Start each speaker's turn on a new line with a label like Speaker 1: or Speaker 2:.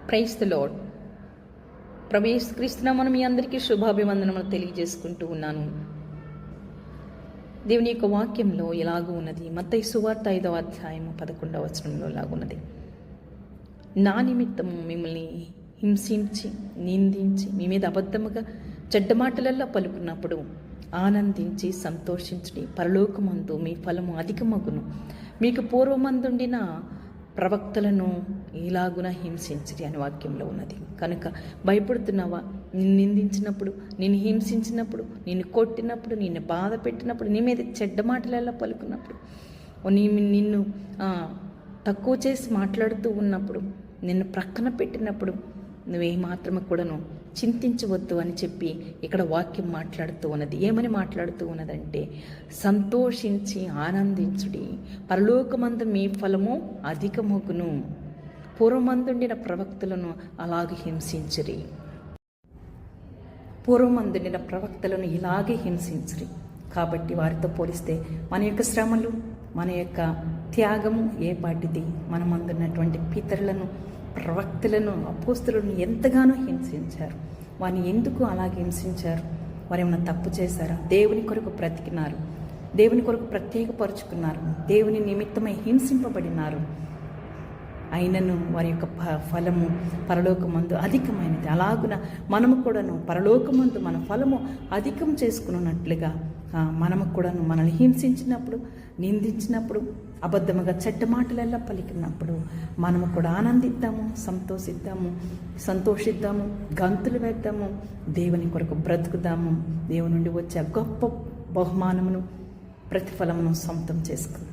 Speaker 1: Praise the lord. ప్రభు యేసుక్రీస్తు నామమున మీ అందరికీ శుభాభివందనములు తెలియజేసుకుంటూ ఉన్నాను. దేవుని యొక్క వాక్యంలో ఎలాగూ ఉన్నది. మత్తయి సువార్త 5వ అధ్యాయము 11వ వచనంలో లాగున్నది. నా నిమిత్తము మిమ్మల్ని హింసించి నిందించి మీ మీద అబద్ధముగా చెడ్డ మాటలల్లా పలుకున్నప్పుడు ఆనందించి సంతోషించుడి, పరలోకమందు మీ ఫలము అధికమగును. మీకు పూర్వమందుండిన ప్రవక్తలను ఇలాగున హింసించడి అని వాక్యంలో ఉన్నది. కనుక భయపడుతున్నావా? నిన్ను నిందించినప్పుడు, నిన్ను హింసించినప్పుడు, నిన్ను కొట్టినప్పుడు, నిన్ను బాధ పెట్టినప్పుడు, నీ మీద చెడ్డ మాటలెల్లా పలుకున్నప్పుడు, నిన్ను తక్కువ చేసి మాట్లాడుతూ ఉన్నప్పుడు, నిన్ను ప్రక్కన పెట్టినప్పుడు నువ్వేమాత్రము కూడాను చింతించవద్దు అని చెప్పి ఇక్కడ వాక్యం మాట్లాడుతూ ఉన్నది. ఏమని మాట్లాడుతూ ఉన్నదంటే, సంతోషించి ఆనందించుడి, పరలోకమందు మీ ఫలము అధికమగును. పూర్వమందుండిన ప్రవక్తలను అలాగే హింసించుడి. పూర్వమందుండిన ప్రవక్తలను ఇలాగే హింసించుడి. కాబట్టి వారితో పోలిస్తే మన యొక్క శ్రమలు, మన యొక్క త్యాగము ఏ పాటిది? మనమందున్నటువంటి పితరులను, ప్రవక్తలను, అపోస్తులను ఎంతగానో హింసించారు. వారిని ఎందుకు అలాగే హింసించారు? వారు ఏమైనా తప్పు చేశారా? దేవుని కొరకు బ్రతికినారు, దేవుని కొరకు ప్రత్యేకపరుచుకున్నారు, దేవుని నిమిత్తమై హింసింపబడినారు. అయినను వారి యొక్క ఫలము పరలోకమందు అధికమైనది. అలాగున మనము కూడాను పరలోకమందు మన ఫలము అధికం చేసుకున్నట్లుగా మనము కూడాను మనల్ని హింసించినప్పుడు, నిందించినప్పుడు, అబద్ధముగా చెడ్డ మాటలెల్లా పలికినప్పుడు మనము కూడా ఆనందిద్దాము, సంతోషిద్దాము, గంతులు వేద్దాము, దేవుని కొరకు బ్రతుకుదాము. దేవుని నుండి వచ్చే గొప్ప బహుమానమును, ప్రతిఫలమును సొంతం చేసుకుందాం.